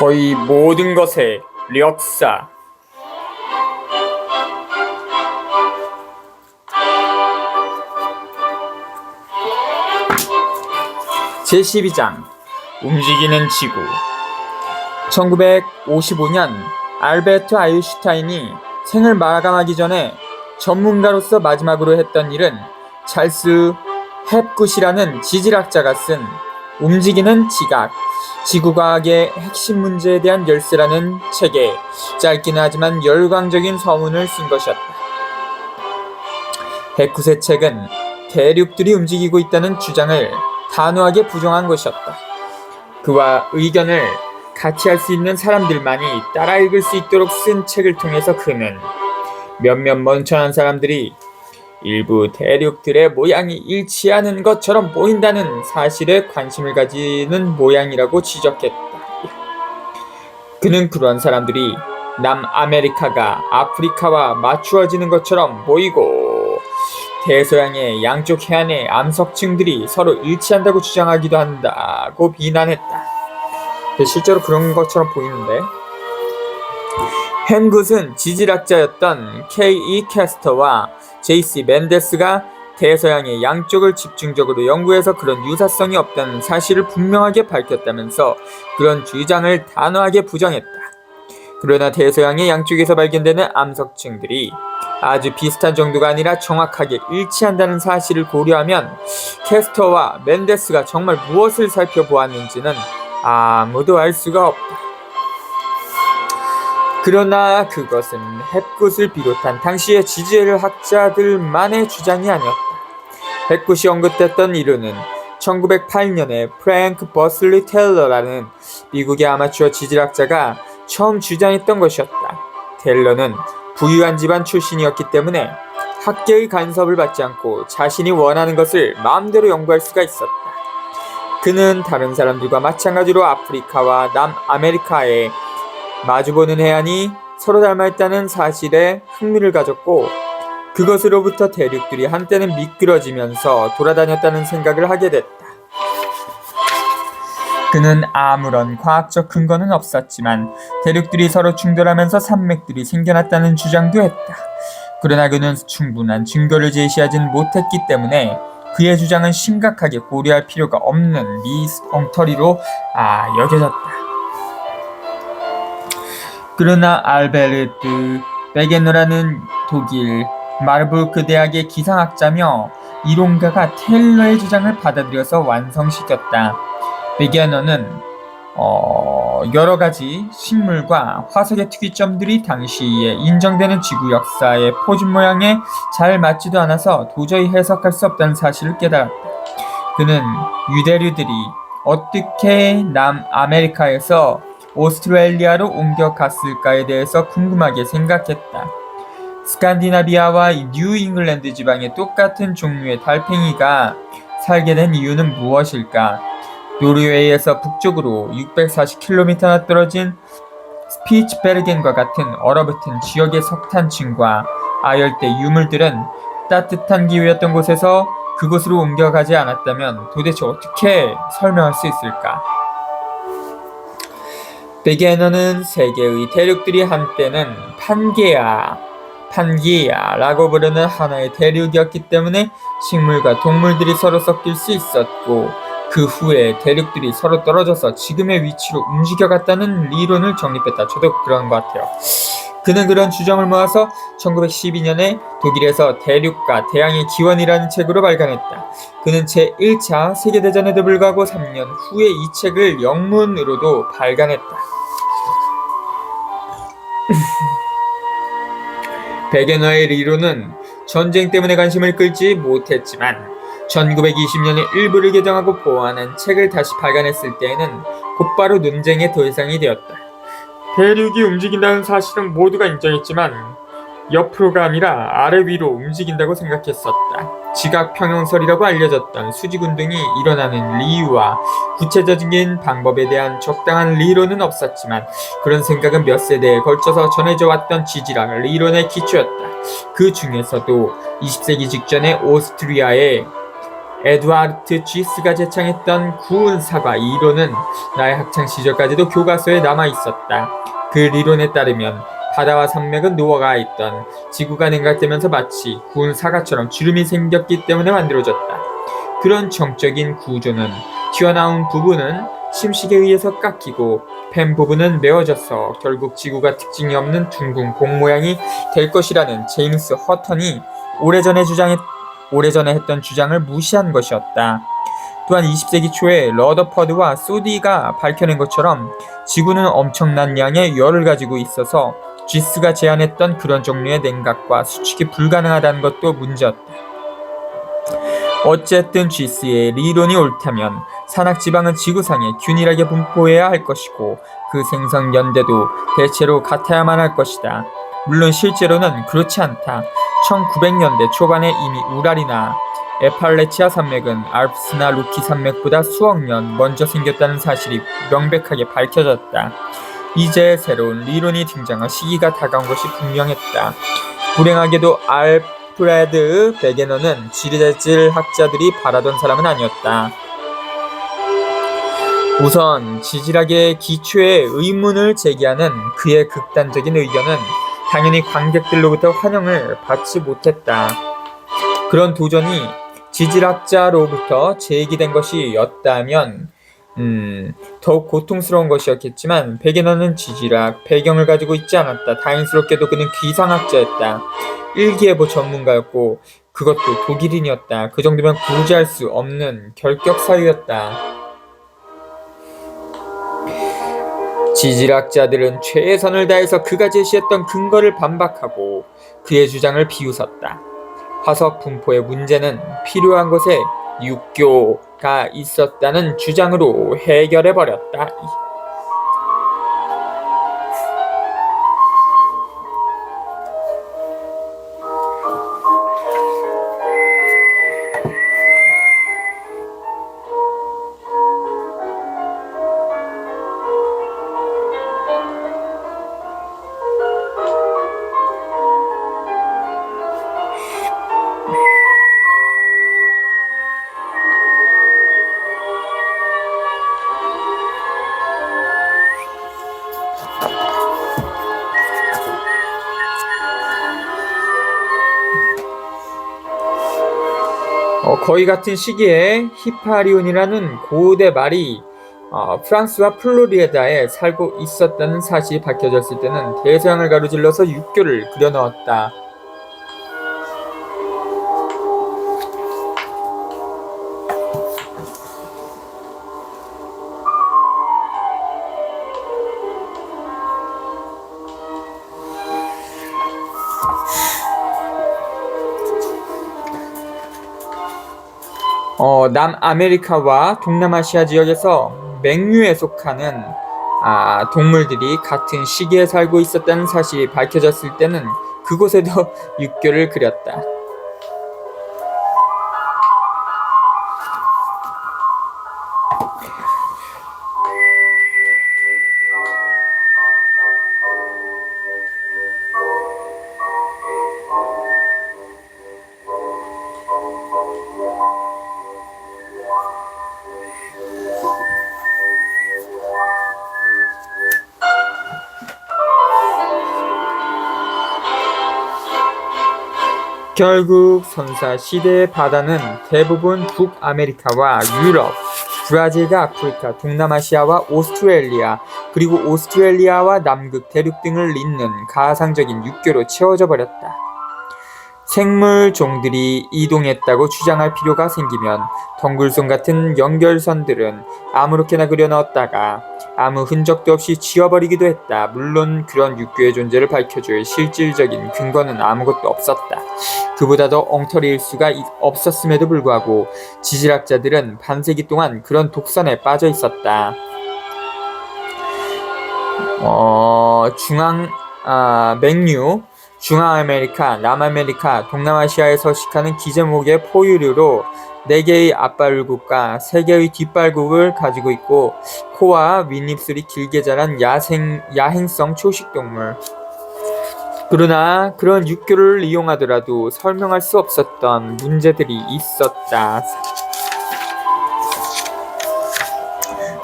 거의 모든 것의 역사. 제12장 움직이는 지구. 1955년 알베르트 아인슈타인이 생을 마감하기 전에 전문가로서 마지막으로 했던 일은 찰스 헵굿이라는 지질학자가 쓴 움직이는 지각, 지구과학의 핵심 문제에 대한 열쇠라는 책에 짧기는 하지만 열광적인 서문을 쓴 것이었다. 헵굿의 책은 대륙들이 움직이고 있다는 주장을 단호하게 부정한 것이었다. 그와 의견을 같이 할 수 있는 사람들만이 따라 읽을 수 있도록 쓴 책을 통해서 그는 몇몇 멍청한 사람들이 일부 대륙들의 모양이 일치하는 것처럼 보인다는 사실에 관심을 가지는 모양이라고 지적했다. 그는 그러한 사람들이 남아메리카가 아프리카와 맞추어지는 것처럼 보이고 대서양의 양쪽 해안의 암석층들이 서로 일치한다고 주장하기도 한다고 비난했다. 실제로 그런 것처럼 보이는데, 헵굿은 지질학자였던 K.E. 캐스터와 J.C. 맨데스가 대서양의 양쪽을 집중적으로 연구해서 그런 유사성이 없다는 사실을 분명하게 밝혔다면서 그런 주장을 단호하게 부정했다. 그러나 대서양의 양쪽에서 발견되는 암석층들이 아주 비슷한 정도가 아니라 정확하게 일치한다는 사실을 고려하면 캐스터와 맨데스가 정말 무엇을 살펴보았는지는 아무도 알 수가 없다. 그러나 그것은 헵굿을 비롯한 당시의 지질학자들만의 주장이 아니었다. 헵굿이 언급했던 이론은 1908년에 프랭크 버슬리 텔러라는 미국의 아마추어 지질학자가 처음 주장했던 것이었다. 텔러는 부유한 집안 출신이었기 때문에 학계의 간섭을 받지 않고 자신이 원하는 것을 마음대로 연구할 수가 있었다. 그는 다른 사람들과 마찬가지로 아프리카와 남아메리카에 마주보는 해안이 서로 닮아있다는 사실에 흥미를 가졌고 그것으로부터 대륙들이 한때는 미끄러지면서 돌아다녔다는 생각을 하게 됐다. 그는 아무런 과학적 근거는 없었지만 대륙들이 서로 충돌하면서 산맥들이 생겨났다는 주장도 했다. 그러나 그는 충분한 증거를 제시하진 못했기 때문에 그의 주장은 심각하게 고려할 필요가 없는 미엉터리로 여겨졌다. 그러나 알베르트 베게너라는 독일 마르부르크 대학의 기상학자며 이론가가 텔러의 주장을 받아들여서 완성시켰다. 베게너는 여러 가지 식물과 화석의 특이점들이 당시에 인정되는 지구 역사의 포진 모양에 잘 맞지도 않아서 도저히 해석할 수 없다는 사실을 깨달았다. 그는 유대류들이 어떻게 남아메리카에서 오스트레일리아로 옮겨갔을까에 대해서 궁금하게 생각했다. 스칸디나비아와 뉴 잉글랜드 지방의 똑같은 종류의 달팽이가 살게 된 이유는 무엇일까? 노르웨이에서 북쪽으로 640km나 떨어진 스피츠베르겐과 같은 얼어붙은 지역의 석탄층과 아열대 유물들은 따뜻한 기후였던 곳에서 그곳으로 옮겨가지 않았다면 도대체 어떻게 설명할 수 있을까? 베게너는 세계의 대륙들이 한때는 판게아라고 부르는 하나의 대륙이었기 때문에 식물과 동물들이 서로 섞일 수 있었고 그 후에 대륙들이 서로 떨어져서 지금의 위치로 움직여갔다는 이론을 정립했다. 저도 그런 것 같아요. 그는 그런 주장을 모아서 1912년에 독일에서 대륙과 태양의 기원이라는 책으로 발간했다. 그는 제1차 세계대전에도 불구하고 3년 후에 이 책을 영문으로도 발간했다. 베게너의 이론은 전쟁 때문에 관심을 끌지 못했지만 1920년에 일부를 개정하고 보완한 책을 다시 발간했을 때에는 곧바로 논쟁의 대상이 되었다. 대륙이 움직인다는 사실은 모두가 인정했지만 옆으로가 아니라 아래 위로 움직인다고 생각했었다. 지각평형설이라고 알려졌던 수직운동이 일어나는 이유와 구체적인 방법에 대한 적당한理論은 없었지만 그런 생각은 몇 세대에 걸쳐서 전해져 왔던 지질학 이론의 기초였다. 그 중에서도 20세기 직전에 오스트리아의 에드와르트 쥐스가 제창했던 구운 사과 이론은 나의 학창 시절까지도 교과서에 남아 있었다. 그理論에 따르면 바다와 산맥은 녹아가 있던 지구가 냉각되면서 마치 구운 사과처럼 주름이 생겼기 때문에 만들어졌다. 그런 정적인 구조는 튀어나온 부분은 침식에 의해서 깎이고 펜 부분은 메워져서 결국 지구가 특징이 없는 둥근 공 모양이 될 것이라는 제임스 허턴이 오래전에 했던 주장을 무시한 것이었다. 또한 20세기 초에 러더퍼드와 소디가 밝혀낸 것처럼 지구는 엄청난 양의 열을 가지고 있어서 쥐스가 제안했던 그런 종류의 냉각과 수축이 불가능하다는 것도 문제였다. 어쨌든 쥐스의理論이 옳다면 산악지방은 지구상에 균일하게 분포해야 할 것이고 그 생성 연대도 대체로 같아야만 할 것이다. 물론 실제로는 그렇지 않다. 1900년대 초반에 이미 우랄이나 에팔레치아 산맥은 알프스나 로키 산맥보다 수억 년 먼저 생겼다는 사실이 명백하게 밝혀졌다. 이제 새로운理論이 등장할 시기가 다가온 것이 분명했다. 불행하게도 알프레드 베게너는 지리재질 학자들이 바라던 사람은 아니었다. 우선 지질학의 기초에 의문을 제기하는 그의 극단적인 의견은 당연히 관객들로부터 환영을 받지 못했다. 그런 도전이 지질학자로부터 제기된 것이었다면 더욱 고통스러운 것이었겠지만 베게너는 지질학 배경을 가지고 있지 않았다. 다행스럽게도 그는 기상학자였다. 일기예보 전문가였고 그것도 독일인이었다. 그 정도면 구제할 수 없는 결격 사유였다. 지질학자들은 최선을 다해서 그가 제시했던 근거를 반박하고 그의 주장을 비웃었다. 화석 분포의 문제는 필요한 곳에 육교가 있었다는 주장으로 해결해버렸다. 거의 같은 시기에 히파리온이라는 고대 말이 프랑스와 플로리다에 살고 있었다는 사실이 밝혀졌을 때는 대서양을 가로질러서 육교를 그려 넣었다. 남아메리카와 동남아시아 지역에서 맹류에 속하는 동물들이 같은 시기에 살고 있었다는 사실이 밝혀졌을 때는 그곳에도 육교를 그렸다. 결국 선사시대의 바다는 대부분 북아메리카와 유럽, 브라질과 아프리카, 동남아시아와 오스트레일리아, 그리고 오스트레일리아와 남극 대륙 등을 잇는 가상적인 육교로 채워져 버렸다. 생물종들이 이동했다고 주장할 필요가 생기면 덩굴선 같은 연결선들은 아무렇게나 그려 넣었다가 아무 흔적도 없이 지워버리기도 했다. 물론 그런 육교의 존재를 밝혀줄 실질적인 근거는 아무것도 없었다. 그보다도 엉터리일 수가 없었음에도 불구하고 지질학자들은 반세기 동안 그런 독선에 빠져 있었다. 맹류, 중앙아메리카, 남아메리카, 동남아시아에 서식하는 기저목의 포유류로 4개의 앞발굽과 3개의 뒷발굽을 가지고 있고 코와 윗입술이 길게 자란 야행성 초식동물. 그러나 그런 육교를 이용하더라도 설명할 수 없었던 문제들이 있었다.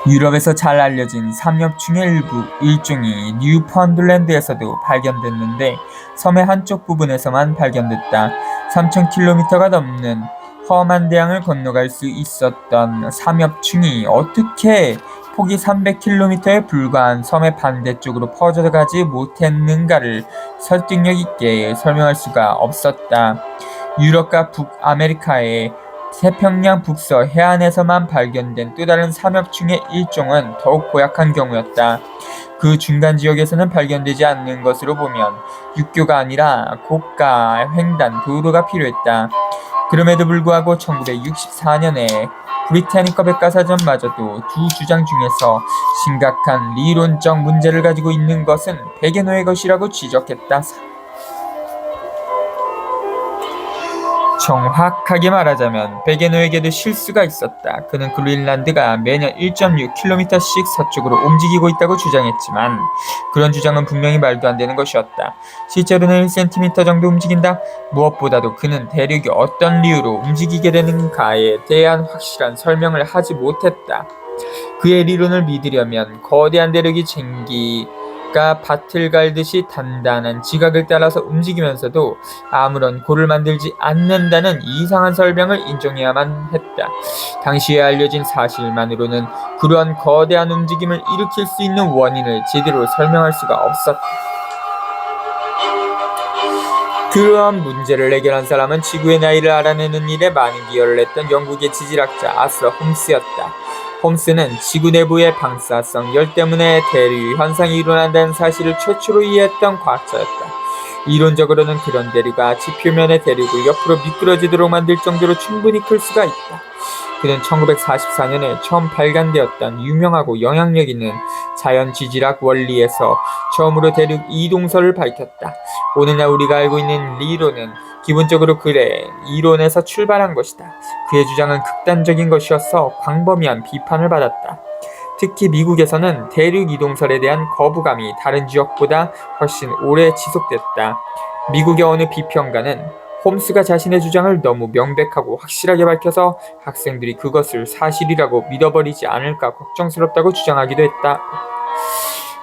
유럽에서 잘 알려진 삼엽충의 일종이 뉴펀들랜드에서도 발견됐는데 섬의 한쪽 부분에서만 발견됐다. 3,000km가 넘는 험한 대양을 건너갈 수 있었던 삼엽충이 어떻게 폭이 300km에 불과한 섬의 반대쪽으로 퍼져가지 못했는가를 설득력 있게 설명할 수가 없었다. 유럽과 북아메리카의 태평양 북서 해안에서만 발견된 또 다른 삼엽충의 일종은 더욱 고약한 경우였다. 그 중간 지역에서는 발견되지 않는 것으로 보면 육교가 아니라 고가 횡단 도로가 필요했다. 그럼에도 불구하고 1964년에 브리타니커 백과사전마저도 두 주장 중에서 심각한理論적 문제를 가지고 있는 것은 베게노의 것이라고 지적했다. 정확하게 말하자면 베게노에게도 실수가 있었다. 그는 그린란드가 매년 1.6km씩 서쪽으로 움직이고 있다고 주장했지만 그런 주장은 분명히 말도 안 되는 것이었다. 실제로는 1cm 정도 움직인다. 무엇보다도 그는 대륙이 어떤 이유로 움직이게 되는가에 대한 확실한 설명을 하지 못했다. 그의理論을 믿으려면 거대한 대륙이 쟁기가 밭을 갈듯이 단단한 지각을 따라서 움직이면서도 아무런 골을 만들지 않는다는 이상한 설명을 인정해야만 했다. 당시에 알려진 사실만으로는 그러한 거대한 움직임을 일으킬 수 있는 원인을 제대로 설명할 수가 없었다. 그러한 문제를 해결한 사람은 지구의 나이를 알아내는 일에 많은 기여를 했던 영국의 지질학자 아서 홈스였다. 홈스는 지구 내부의 방사성 열 때문에 대류 현상이 일어난다는 사실을 최초로 이해했던 과학자였다. 이론적으로는 그런 대류가 지표면의 대륙을 옆으로 미끄러지도록 만들 정도로 충분히 클 수가 있다. 그는 1944년에 처음 발간되었던 유명하고 영향력 있는 자연 지질학 원리에서 처음으로 대륙 이동설을 밝혔다. 오늘날 우리가 알고 있는理論은 기본적으로 그의 이론에서 출발한 것이다. 그의 주장은 극단적인 것이어서 광범위한 비판을 받았다. 특히 미국에서는 대륙 이동설에 대한 거부감이 다른 지역보다 훨씬 오래 지속됐다. 미국의 어느 비평가는 홈스가 자신의 주장을 너무 명백하고 확실하게 밝혀서 학생들이 그것을 사실이라고 믿어버리지 않을까 걱정스럽다고 주장하기도 했다.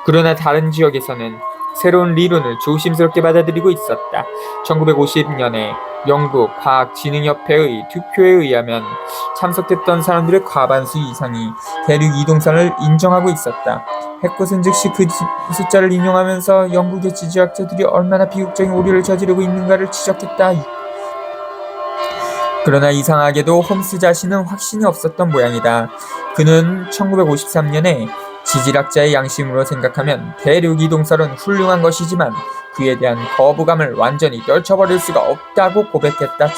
그러나 다른 지역에서는 새로운理論을 조심스럽게 받아들이고 있었다. 1950년에 영국 과학진흥협회의 투표에 의하면 참석했던 사람들의 과반수 이상이 대륙 이동선을 인정하고 있었다. 해꽃은 즉시 그 숫자를 인용하면서 영국의 지질학자들이 얼마나 비극적인 오류를 저지르고 있는가를 지적했다. 그러나 이상하게도 홈스 자신은 확신이 없었던 모양이다. 그는 1953년에 지질학자의 양심으로 생각하면 대륙 이동설은 훌륭한 것이지만 그에 대한 거부감을 완전히 떨쳐버릴 수가 없다고 고백했다.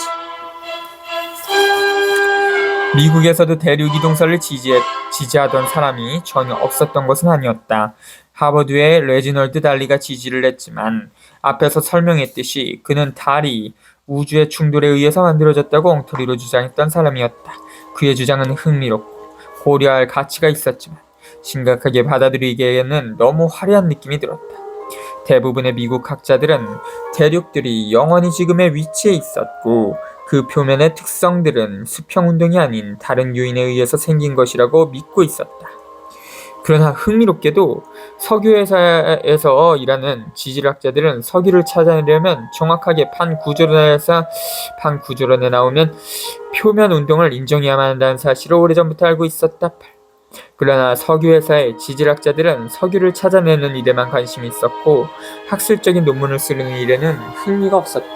미국에서도 대륙 이동설을 지지하던 사람이 전혀 없었던 것은 아니었다. 하버드의 레지널드 달리가 지지를 했지만 앞에서 설명했듯이 그는 달이 우주의 충돌에 의해서 만들어졌다고 엉터리로 주장했던 사람이었다. 그의 주장은 흥미롭고 고려할 가치가 있었지만 심각하게 받아들이기에는 너무 화려한 느낌이 들었다. 대부분의 미국 학자들은 대륙들이 영원히 지금의 위치에 있었고 그 표면의 특성들은 수평운동이 아닌 다른 요인에 의해서 생긴 것이라고 믿고 있었다. 그러나 흥미롭게도 석유회사에서 일하는 지질학자들은 석유를 찾아내려면 정확하게 판구조론에 나오면 표면 운동을 인정해야만 한다는 사실을 오래전부터 알고 있었다. 그러나 석유회사의 지질학자들은 석유를 찾아내는 일에만 관심이 있었고 학술적인 논문을 쓰는 일에는 흥미가 없었다.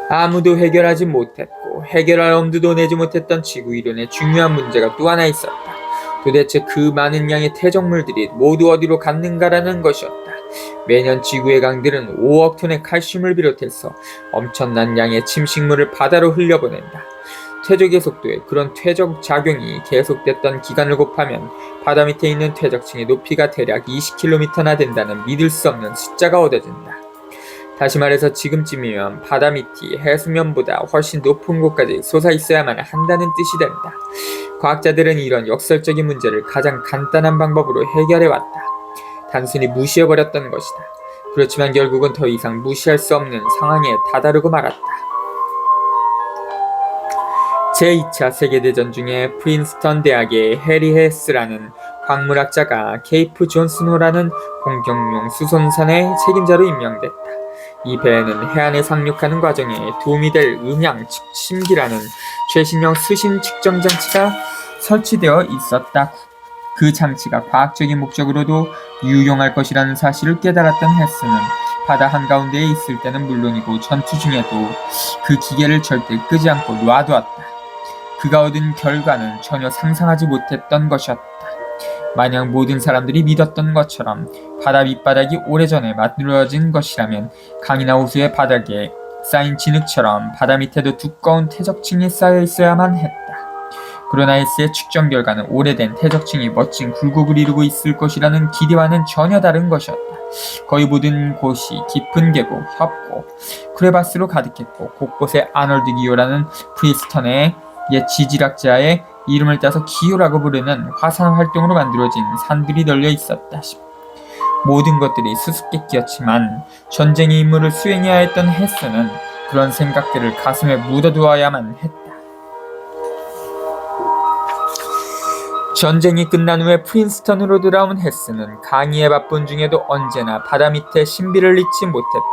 아무도 해결하지 못했고 해결할 엄두도 내지 못했던 지구 이론의 중요한 문제가 또 하나 있었다. 도대체 그 많은 양의 퇴적물들이 모두 어디로 갔는가라는 것이었다. 매년 지구의 강들은 5억 톤의 칼슘을 비롯해서 엄청난 양의 침식물을 바다로 흘려보낸다. 퇴적의 속도에 그런 퇴적 작용이 계속됐던 기간을 곱하면 바다 밑에 있는 퇴적층의 높이가 대략 20km나 된다는 믿을 수 없는 숫자가 얻어진다. 다시 말해서 지금쯤이면 바다 밑이 해수면보다 훨씬 높은 곳까지 솟아있어야만 한다는 뜻이 된다. 과학자들은 이런 역설적인 문제를 가장 간단한 방법으로 해결해왔다. 단순히 무시해버렸던 것이다. 그렇지만 결국은 더 이상 무시할 수 없는 상황에 다다르고 말았다. 제2차 세계대전 중에 프린스턴 대학의 해리 헤스라는 광물학자가 케이프 존스호라는 공격용 수송선의 책임자로 임명됐다. 이 배에는 해안에 상륙하는 과정에 도움이 될 음향 측심기라는 최신형 수신 측정 장치가 설치되어 있었다. 그 장치가 과학적인 목적으로도 유용할 것이라는 사실을 깨달았던 헤스는 바다 한가운데에 있을 때는 물론이고 전투 중에도 그 기계를 절대 끄지 않고 놔두었다. 그가 얻은 결과는 전혀 상상하지 못했던 것이었다. 만약 모든 사람들이 믿었던 것처럼 바다 밑바닥이 오래전에 만들어진 것이라면 강이나 호수의 바닥에 쌓인 진흙처럼 바다 밑에도 두꺼운 퇴적층이 쌓여 있어야만 했다. 그러나 헤스의 측정 결과는 오래된 퇴적층이 멋진 굴곡을 이루고 있을 것이라는 기대와는 전혀 다른 것이었다. 거의 모든 곳이 깊은 계곡, 협곡, 크레바스로 가득했고 곳곳에 아놀드 기호라는 프린스턴의 옛 지질학자의 이름을 따서 기호라고 부르는 화산 활동으로 만들어진 산들이 널려 있었다. 모든 것들이 수수께끼였지만 전쟁의 임무를 수행해야 했던 헤스는 그런 생각들을 가슴에 묻어두어야만 했다. 전쟁이 끝난 후에 프린스턴으로 돌아온 헤스는 강의에 바쁜 중에도 언제나 바다 밑의 신비를 잊지 못했다.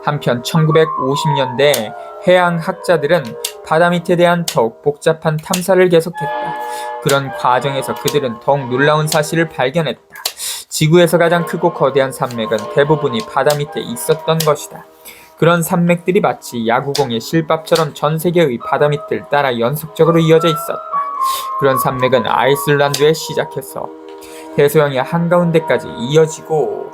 한편 1950년대 해양학자들은 바다 밑에 대한 더욱 복잡한 탐사를 계속했다. 그런 과정에서 그들은 더욱 놀라운 사실을 발견했다. 지구에서 가장 크고 거대한 산맥은 대부분이 바다 밑에 있었던 것이다. 그런 산맥들이 마치 야구공의 실밥처럼 전 세계의 바다 밑을 따라 연속적으로 이어져 있었다. 그런 산맥은 아이슬란드에 시작해서 대서양의 한가운데까지 이어지고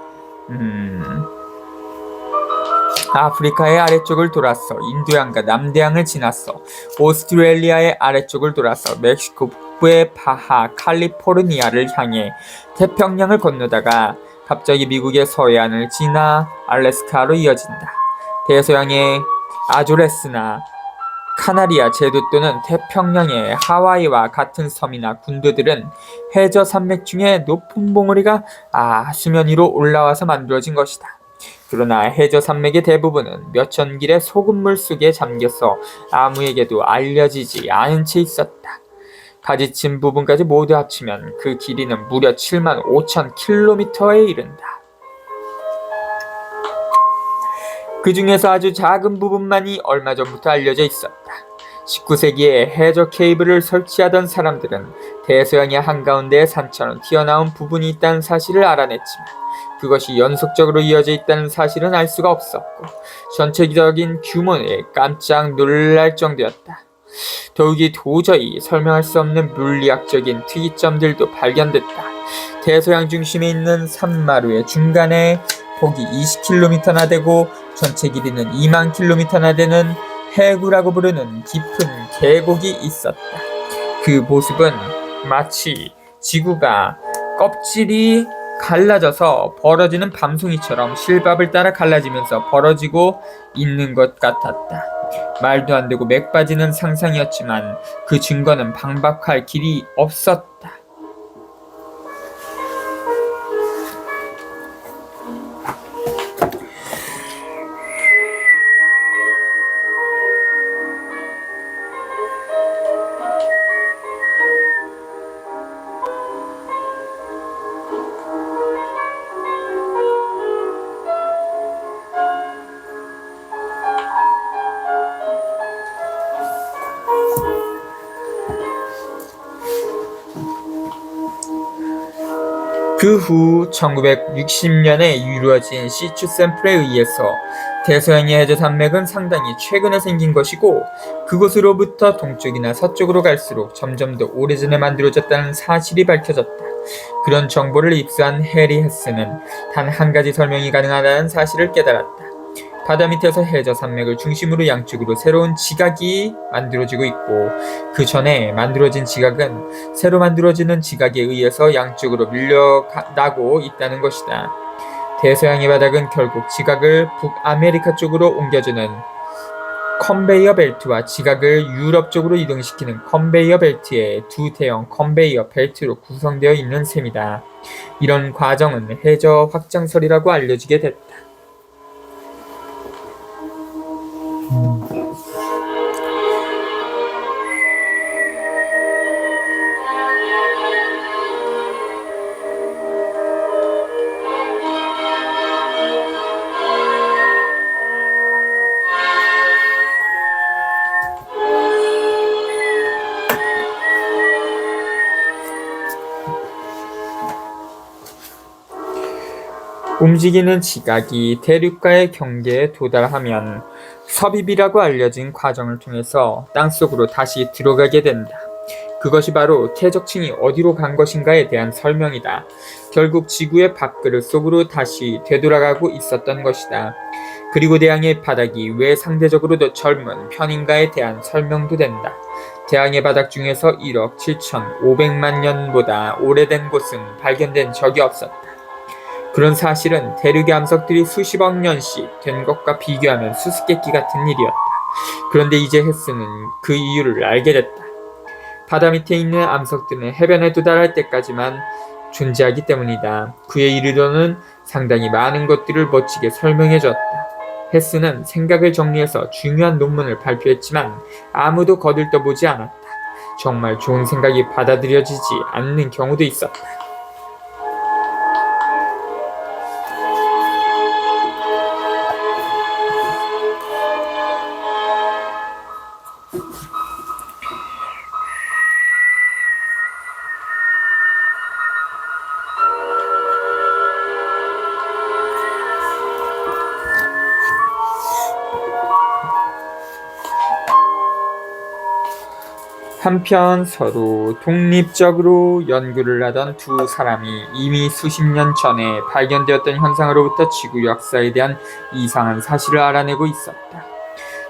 아프리카의 아래쪽을 돌아서 인도양과 남대양을 지나서 오스트레일리아의 아래쪽을 돌아서 멕시코 북부의 바하 칼리포르니아를 향해 태평양을 건너다가 갑자기 미국의 서해안을 지나 알래스카로 이어진다. 대서양의 아조레스나 카나리아 제도 또는 태평양의 하와이와 같은 섬이나 군도들은 해저 산맥 중에 높은 봉우리가 수면 위로 올라와서 만들어진 것이다. 그러나 해저 산맥의 대부분은 몇천 길의 소금물 속에 잠겨서 아무에게도 알려지지 않은 채 있었다. 가지친 부분까지 모두 합치면 그 길이는 무려 7만 5천 킬로미터에 이른다. 그 중에서 아주 작은 부분만이 얼마 전부터 알려져 있었다. 19세기에 해저 케이블을 설치하던 사람들은 대서양의 한가운데에 산처럼 튀어나온 부분이 있다는 사실을 알아냈지만 그것이 연속적으로 이어져 있다는 사실은 알 수가 없었고 전체적인 규모에 깜짝 놀랄 정도였다. 더욱이 도저히 설명할 수 없는 물리학적인 특이점들도 발견됐다. 대서양 중심에 있는 산마루의 중간에 폭이 20km나 되고 전체 길이는 2만 km나 되는 해구라고 부르는 깊은 계곡이 있었다. 그 모습은 마치 지구가 껍질이 갈라져서 벌어지는 밤송이처럼 실밥을 따라 갈라지면서 벌어지고 있는 것 같았다. 말도 안 되고 맥 빠지는 상상이었지만 그 증거는 방박할 길이 없었다. 그 후 1960년에 이루어진 시추 샘플에 의해서 대서양의 해저 산맥은 상당히 최근에 생긴 것이고 그곳으로부터 동쪽이나 서쪽으로 갈수록 점점 더 오래전에 만들어졌다는 사실이 밝혀졌다. 그런 정보를 입수한 해리 헤스는 단 한 가지 설명이 가능하다는 사실을 깨달았다. 바다 밑에서 해저 산맥을 중심으로 양쪽으로 새로운 지각이 만들어지고 있고 그 전에 만들어진 지각은 새로 만들어지는 지각에 의해서 양쪽으로 밀려나고 있다는 것이다. 대서양의 바닥은 결국 지각을 북아메리카 쪽으로 옮겨주는 컨베이어 벨트와 지각을 유럽 쪽으로 이동시키는 컨베이어 벨트의 두 대형 컨베이어 벨트로 구성되어 있는 셈이다. 이런 과정은 해저 확장설이라고 알려지게 됐다. 움직이는 지각이 대륙과의 경계에 도달하면 섭입이라고 알려진 과정을 통해서 땅속으로 다시 들어가게 된다. 그것이 바로 퇴적층이 어디로 간 것인가에 대한 설명이다. 결국 지구의 밥그릇 속으로 다시 되돌아가고 있었던 것이다. 그리고 대양의 바닥이 왜 상대적으로 더 젊은 편인가에 대한 설명도 된다. 대양의 바닥 중에서 1억 7,500만 년보다 오래된 곳은 발견된 적이 없었다. 그런 사실은 대륙의 암석들이 수십억 년씩 된 것과 비교하면 수수께끼 같은 일이었다. 그런데 이제 헤스는 그 이유를 알게 됐다. 바다 밑에 있는 암석들은 해변에 도달할 때까지만 존재하기 때문이다. 그의 이르로는 상당히 많은 것들을 멋지게 설명해줬다. 헤스는 생각을 정리해서 중요한 논문을 발표했지만 아무도 거들떠보지 않았다. 정말 좋은 생각이 받아들여지지 않는 경우도 있었다. 한편 서로 독립적으로 연구를 하던 두 사람이 이미 수십 년 전에 발견되었던 현상으로부터 지구 역사에 대한 이상한 사실을 알아내고 있었다.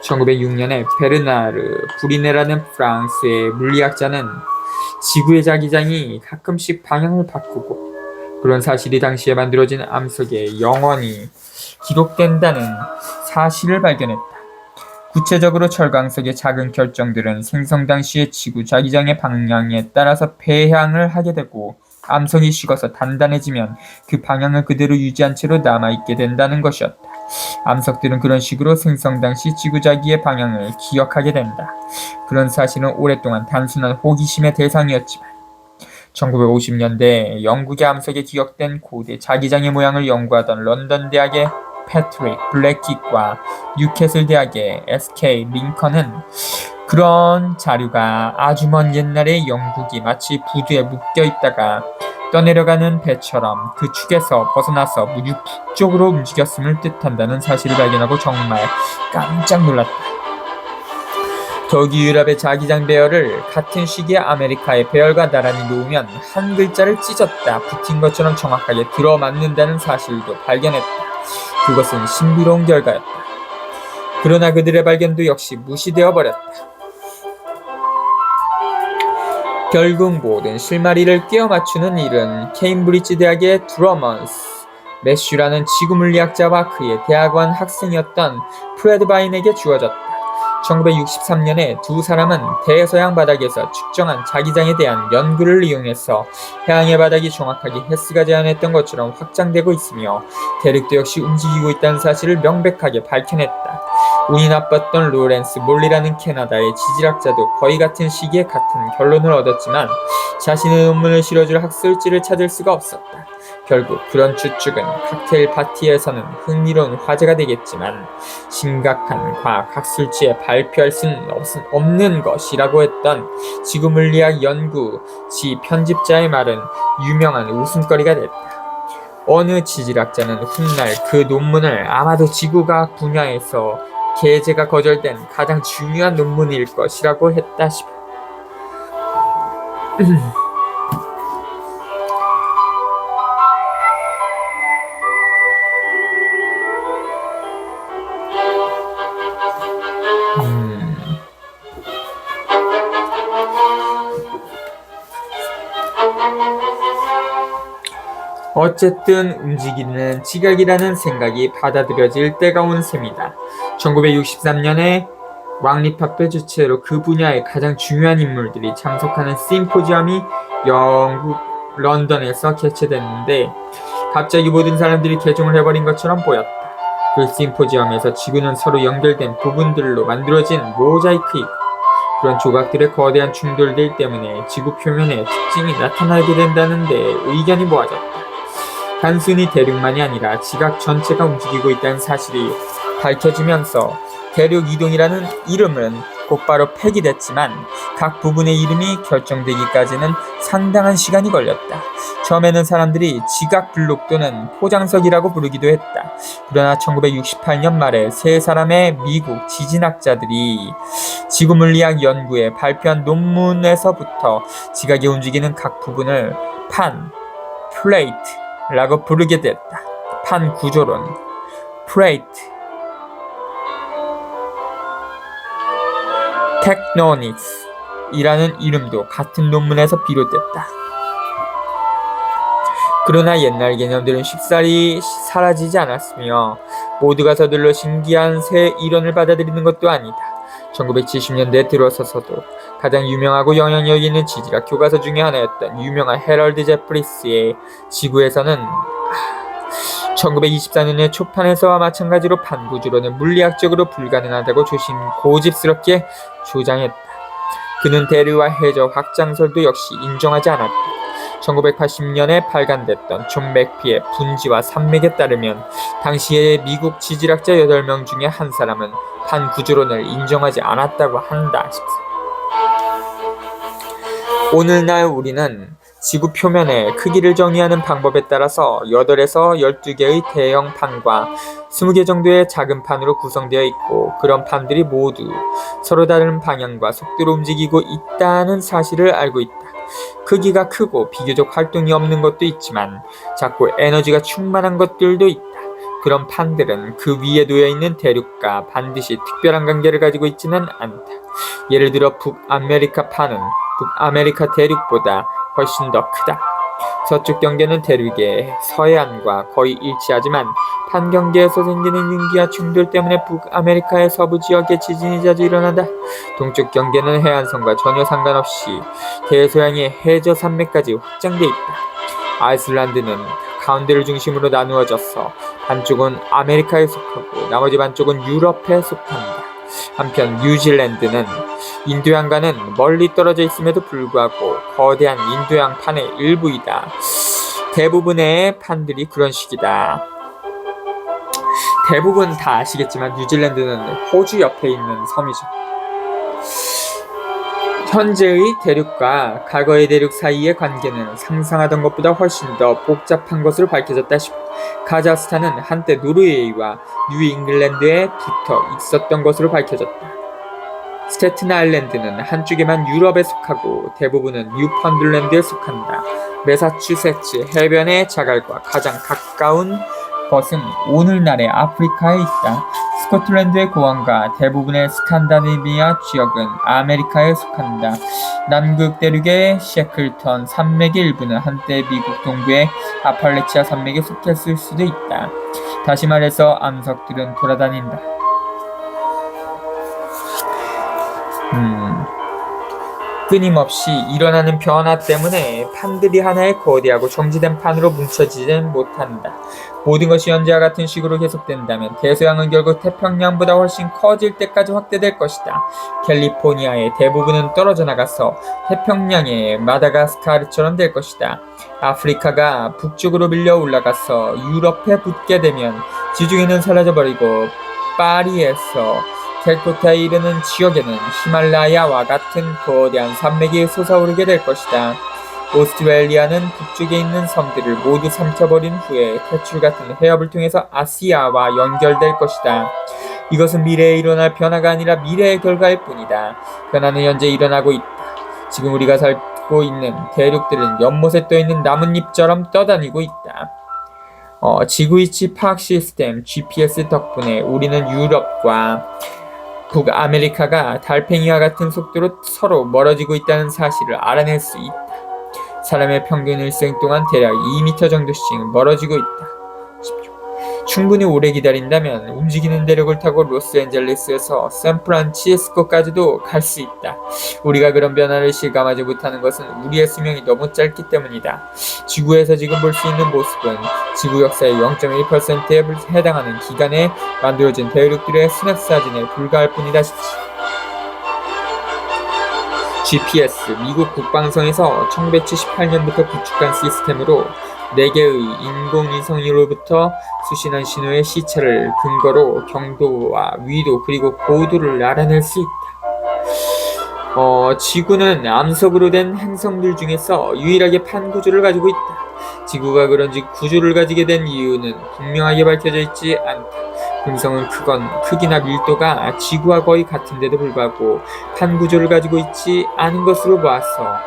1906년에 베르나르 브리네라는 프랑스의 물리학자는 지구의 자기장이 가끔씩 방향을 바꾸고 그런 사실이 당시에 만들어진 암석에 영원히 기록된다는 사실을 발견했다. 구체적으로 철광석의 작은 결정들은 생성 당시의 지구 자기장의 방향에 따라서 배향을 하게 되고 암석이 식어서 단단해지면 그 방향을 그대로 유지한 채로 남아있게 된다는 것이었다. 암석들은 그런 식으로 생성 당시 지구 자기의 방향을 기억하게 된다. 그런 사실은 오랫동안 단순한 호기심의 대상이었지만 1950년대 영국의 암석에 기억된 고대 자기장의 모양을 연구하던 런던 대학의 패트릭 블랙킷과 뉴캐슬 대학의 S.K. 링컨은 그런 자료가 아주 먼 옛날의 영국이 마치 부두에 묶여있다가 떠내려가는 배처럼 그 축에서 벗어나서 무유 북쪽으로 움직였음을 뜻한다는 사실을 발견하고 정말 깜짝 놀랐다. 더욱이 유럽의 자기장 배열을 같은 시기에 아메리카의 배열과 나란히 놓으면 한 글자를 찢었다 붙인 것처럼 정확하게 들어맞는다는 사실도 발견했다. 그것은 신비로운 결과였다. 그러나 그들의 발견도 역시 무시되어 버렸다. 결국 모든 실마리를 끼워 맞추는 일은 케임브리지 대학의 드러먼스 매슈라는 지구물리학자와 그의 대학원 학생이었던 프레드 바인에게 주어졌다. 1963년에 두 사람은 대서양 바닥에서 측정한 자기장에 대한 연구를 이용해서 해양의 바닥이 정확하게 헤스가 제안했던 것처럼 확장되고 있으며 대륙도 역시 움직이고 있다는 사실을 명백하게 밝혀냈다. 운이 나빴던 로렌스 몰리라는 캐나다의 지질학자도 거의 같은 시기에 같은 결론을 얻었지만 자신의 논문을 실어줄 학술지를 찾을 수가 없었다. 결국 그런 추측은 칵테일 파티에서는 흥미로운 화제가 되겠지만 심각한 과학 학술지에 발표할 수는 없는 것이라고 했던 지구물리학 연구지 편집자의 말은 유명한 웃음거리가 됐다. 어느 지질학자는 훗날 그 논문을 아마도 지구과학 분야에서 게재가 거절된 가장 중요한 논문일 것이라고 했다 싶어. 어쨌든 움직이는 지각이라는 생각이 받아들여질 때가 온 셈이다. 1963년에 왕립학회 주최로 그 분야의 가장 중요한 인물들이 참석하는 심포지엄이 영국 런던에서 개최됐는데 갑자기 모든 사람들이 개종을 해버린 것처럼 보였다. 그 심포지엄에서 지구는 서로 연결된 부분들로 만들어진 모자이크이고 그런 조각들의 거대한 충돌들 때문에 지구 표면에 특징이 나타나게 된다는데 의견이 모아졌다. 단순히 대륙만이 아니라 지각 전체가 움직이고 있다는 사실이 밝혀지면서 대륙 이동이라는 이름은 곧바로 폐기됐지만 각 부분의 이름이 결정되기까지는 상당한 시간이 걸렸다. 처음에는 사람들이 지각 블록 또는 포장석이라고 부르기도 했다. 그러나 1968년 말에 세 사람의 미국 지진학자들이 지구물리학 연구에 발표한 논문에서부터 지각이 움직이는 각 부분을 판, 플레이트라고 부르게 됐다. 판 구조론, 플레이트, 테크노닉스이라는 이름도 같은 논문에서 비롯됐다. 그러나 옛날 개념들은 쉽사리 사라지지 않았으며 모두가 서둘러 신기한 새 이론을 받아들이는 것도 아니다. 1970년대에 들어서서도 가장 유명하고 영향력 있는 지질학 교과서 중에 하나였던 유명한 해럴드 제프리스의 지구에서는 1924년의 초판에서와 마찬가지로 판구조론은 물리학적으로 불가능하다고 고집스럽게 주장했다. 그는 대류와 해저 확장설도 역시 인정하지 않았다. 1980년에 발간됐던 존 맥피의 분지와 산맥에 따르면 당시의 미국 지질학자 8명 중에 한 사람은 판구조론을 인정하지 않았다고 한다. 오늘날 우리는 지구 표면의 크기를 정의하는 방법에 따라서 8에서 12개의 대형 판과 20개 정도의 작은 판으로 구성되어 있고, 그런 판들이 모두 서로 다른 방향과 속도로 움직이고 있다는 사실을 알고 있다. 크기가 크고 비교적 활동이 없는 것도 있지만 작고 에너지가 충만한 것들도 있다. 그런 판들은 그 위에 놓여있는 대륙과 반드시 특별한 관계를 가지고 있지는 않다. 예를 들어 북아메리카 판은 북아메리카 대륙보다 훨씬 더 크다. 서쪽 경계는 대륙의 서해안과 거의 일치하지만 판 경계에서 생기는 융기와 충돌 때문에 북아메리카의 서부 지역에 지진이 자주 일어난다. 동쪽 경계는 해안선과 전혀 상관없이 대서양의 해저 산맥까지 확장돼 있다. 아이슬란드는 가운데를 중심으로 나누어져서 반쪽은 아메리카에 속하고 나머지 반쪽은 유럽에 속한다. 한편 뉴질랜드는 인도양과는 멀리 떨어져 있음에도 불구하고 거대한 인도양 판의 일부이다. 대부분의 판들이 그런 식이다. 대부분 다 아시겠지만 뉴질랜드는 호주 옆에 있는 섬이죠. 현재의 대륙과 과거의 대륙 사이의 관계는 상상하던 것보다 훨씬 더 복잡한 것으로 밝혀졌다 싶다. 카자흐스탄은 한때 노르웨이와 뉴잉글랜드에 붙어 있었던 것으로 밝혀졌다. 스테튼 아일랜드는 한쪽에만 유럽에 속하고 대부분은 뉴펀들랜드에 속한다. 매사추세츠 해변의 자갈과 가장 가까운 것은 오늘날의 아프리카에 있다. 스코틀랜드의 고원과 대부분의 스칸다네비아 지역은 아메리카에 속한다. 남극 대륙의 셰클턴 산맥의 일부는 한때 미국 동부의 아팔레치아 산맥에 속했을 수도 있다. 다시 말해서 암석들은 돌아다닌다. 끊임없이 일어나는 변화 때문에 판들이 하나의 거대하고 정지된 판으로 뭉쳐지지는 못한다. 모든 것이 현재와 같은 식으로 계속된다면 대서양은 결국 태평양보다 훨씬 커질 때까지 확대될 것이다. 캘리포니아의 대부분은 떨어져 나가서 태평양의 마다가스카르처럼 될 것이다. 아프리카가 북쪽으로 밀려 올라가서 유럽에 붙게 되면 지중해는 사라져버리고 파리에서 캘코타에 이르는 지역에는 히말라야와 같은 거대한 산맥이 솟아오르게 될 것이다. 오스트레일리아는 북쪽에 있는 섬들을 모두 삼켜버린 후에 태출 같은 해협을 통해서 아시아와 연결될 것이다. 이것은 미래에 일어날 변화가 아니라 미래의 결과일 뿐이다. 변화는 현재 일어나고 있다. 지금 우리가 살고 있는 대륙들은 연못에 떠있는 나뭇잎처럼 떠다니고 있다. 지구위치 파악 시스템 GPS 덕분에 우리는 유럽과 북아메리카가 달팽이와 같은 속도로 서로 멀어지고 있다는 사실을 알아낼 수 있다. 사람의 평균 일생 동안 대략 2m 정도씩 멀어지고 있다. 충분히 오래 기다린다면 움직이는 대륙을 타고 로스앤젤레스에서 샌프란시스코까지도 갈 수 있다. 우리가 그런 변화를 실감하지 못하는 것은 우리의 수명이 너무 짧기 때문이다. 지구에서 지금 볼 수 있는 모습은 지구 역사의 0.1%에 해당하는 기간에 만들어진 대륙들의 스냅 사진에 불과할 뿐이다. GPS, 미국 국방성에서 1978년부터 구축한 시스템으로 4개의 인공위성으로부터 수신한 신호의 시차를 근거로 경도와 위도 그리고 고도를 알아낼 수 있다. 지구는 암석으로 된 행성들 중에서 유일하게 판 구조를 가지고 있다. 지구가 그런지 구조를 가지게 된 이유는 분명하게 밝혀져 있지 않다. 금성은 크기나 밀도가 지구와 거의 같은데도 불구하고 판 구조를 가지고 있지 않은 것으로 보아서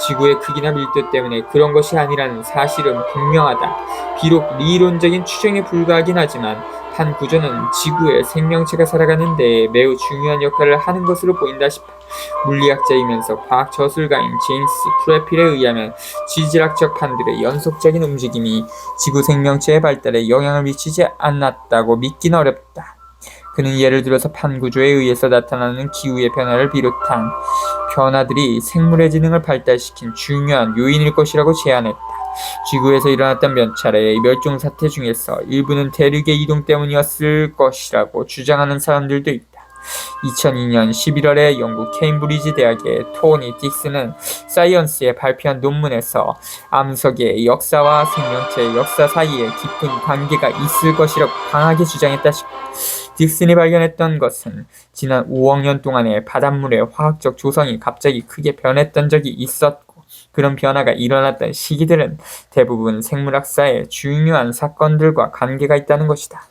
지구의 크기나 밀도 때문에 그런 것이 아니라는 사실은 분명하다. 비록理論적인 추정에 불과하긴 하지만 판 구조는 지구의 생명체가 살아가는 데 매우 중요한 역할을 하는 것으로 보인다 싶다. 물리학자이면서 과학 저술가인 제임스 프레필에 의하면 지질학적 판들의 연속적인 움직임이 지구 생명체의 발달에 영향을 미치지 않았다고 믿긴 어렵다. 그는 예를 들어서 판 구조에 의해서 나타나는 기후의 변화를 비롯한 변화들이 생물의 지능을 발달시킨 중요한 요인일 것이라고 제안했다. 지구에서 일어났던 몇 차례의 멸종사태 중에서 일부는 대륙의 이동 때문이었을 것이라고 주장하는 사람들도 있다. 2002년 11월에 영국 케임브리지 대학의 토니 딕스는 사이언스에 발표한 논문에서 암석의 역사와 생명체의 역사 사이에 깊은 관계가 있을 것이라고 강하게 주장했다. 딕슨이 발견했던 것은 지난 5억 년 동안의 바닷물의 화학적 조성이 갑자기 크게 변했던 적이 있었고, 그런 변화가 일어났던 시기들은 대부분 생물학사의 중요한 사건들과 관계가 있다는 것이다.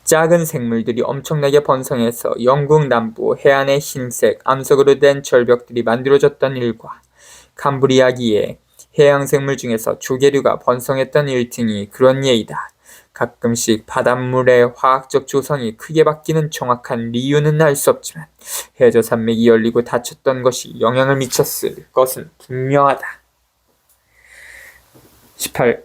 작은 생물들이 엄청나게 번성해서 영국 남부 해안의 흰색 암석으로 된 절벽들이 만들어졌던 일과 캄브리아기의 해양생물 중에서 조개류가 번성했던 일 등이 그런 예이다. 가끔씩 바닷물의 화학적 조성이 크게 바뀌는 정확한 이유는 알 수 없지만 해저 산맥이 열리고 닫혔던 것이 영향을 미쳤을 것은 분명하다. 18.